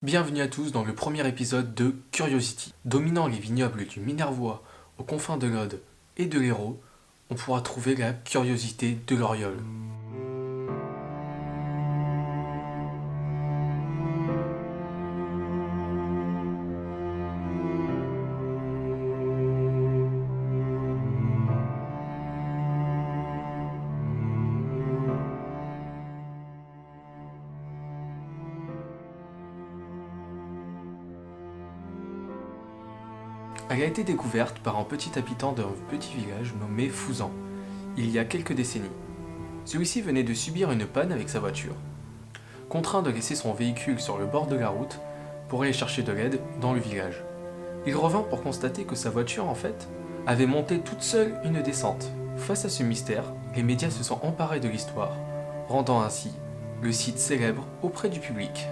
Bienvenue à tous dans le premier épisode de Curiosity. Dominant les vignobles du Minervois aux confins de l'Aude et de l'Hérault, on pourra trouver la curiosité de l'Oriole. Elle a été découverte par un petit habitant d'un petit village nommé Fouzan, il y a quelques décennies. Celui-ci venait de subir une panne avec sa voiture. Contraint de laisser son véhicule sur le bord de la route pour aller chercher de l'aide dans le village. Il revint pour constater que sa voiture, en fait, avait monté toute seule une descente. Face à ce mystère, les médias se sont emparés de l'histoire, rendant ainsi le site célèbre auprès du public.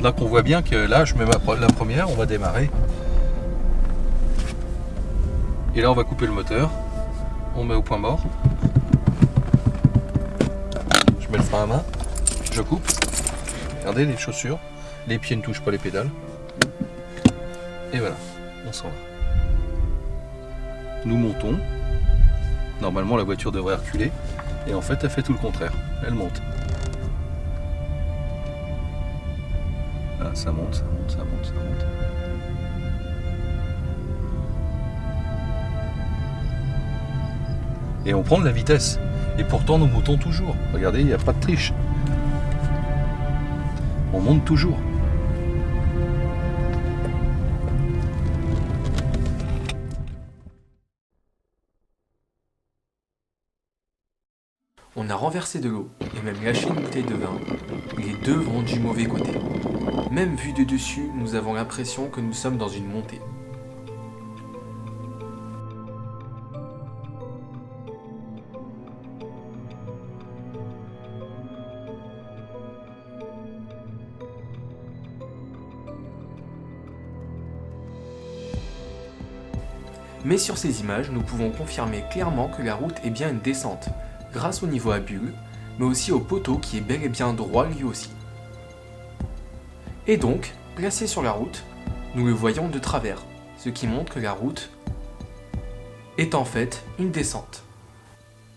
Donc on voit bien que là, je mets la première, on va démarrer. Et là, on va couper le moteur. On met au point mort. Je mets le frein à main. Je coupe. Regardez les chaussures. Les pieds ne touchent pas les pédales. Et voilà, on s'en va. Nous montons. Normalement, la voiture devrait reculer. Et en fait, elle fait tout le contraire. Elle monte. Là, ça monte, ça monte, ça monte, ça monte. Et on prend de la vitesse. Et pourtant, nous montons toujours. Regardez, il n'y a pas de triche. On monte toujours. On a renversé de l'eau et même lâché une bouteille de vin. Les deux vont du mauvais côté. Même vu de dessus, nous avons l'impression que nous sommes dans une montée. Mais sur ces images, nous pouvons confirmer clairement que la route est bien une descente, grâce au niveau à bulles, mais aussi au poteau qui est bel et bien droit lui aussi. Et donc, placé sur la route, nous le voyons de travers, ce qui montre que la route est en fait une descente.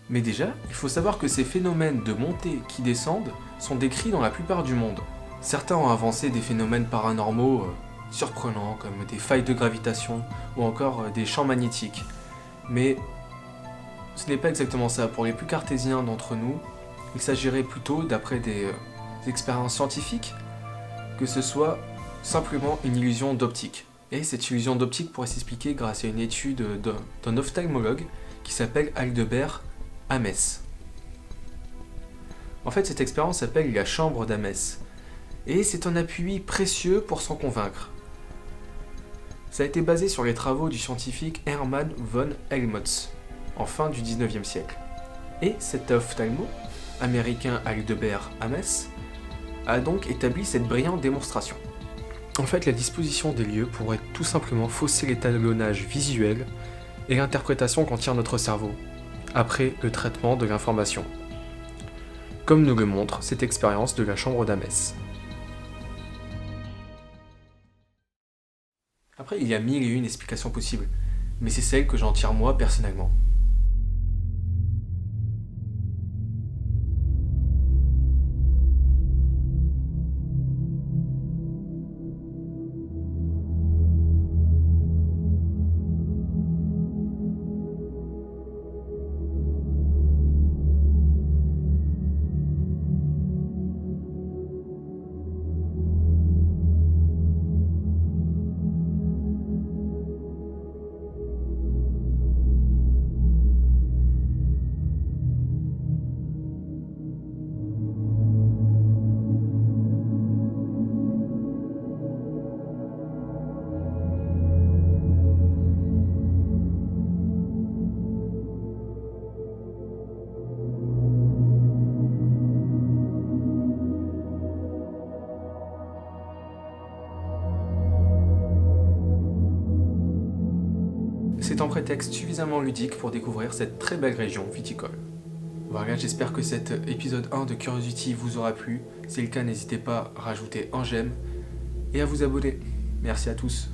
Mais déjà, il faut savoir que ces phénomènes de montée qui descendent sont décrits dans la plupart du monde. Certains ont avancé des phénomènes paranormaux surprenants comme des failles de gravitation ou encore des champs magnétiques. Mais ce n'est pas exactement ça. Pour les plus cartésiens d'entre nous, il s'agirait plutôt, d'après des expériences scientifiques, que ce soit simplement une illusion d'optique. Et cette illusion d'optique pourrait s'expliquer grâce à une étude d'un ophtalmologue qui s'appelle Aldebert Hamès. En fait, cette expérience s'appelle la chambre d'Hamès. Et c'est un appui précieux pour s'en convaincre. Ça a été basé sur les travaux du scientifique Hermann von Helmholtz, en fin du 19e siècle. Et cet ophtalmo, américain Aldebert Hamès, a donc établi cette brillante démonstration. En fait, la disposition des lieux pourrait tout simplement fausser l'étalonnage visuel et l'interprétation qu'en tire notre cerveau, après le traitement de l'information. Comme nous le montre cette expérience de la chambre d'Hamès. Après, il y a mille et une explications possibles, mais c'est celle que j'en tire moi personnellement. C'est un prétexte suffisamment ludique pour découvrir cette très belle région viticole. Voilà, j'espère que cet épisode 1 de Curiosity vous aura plu. Si c'est le cas, n'hésitez pas à rajouter un j'aime et à vous abonner. Merci à tous.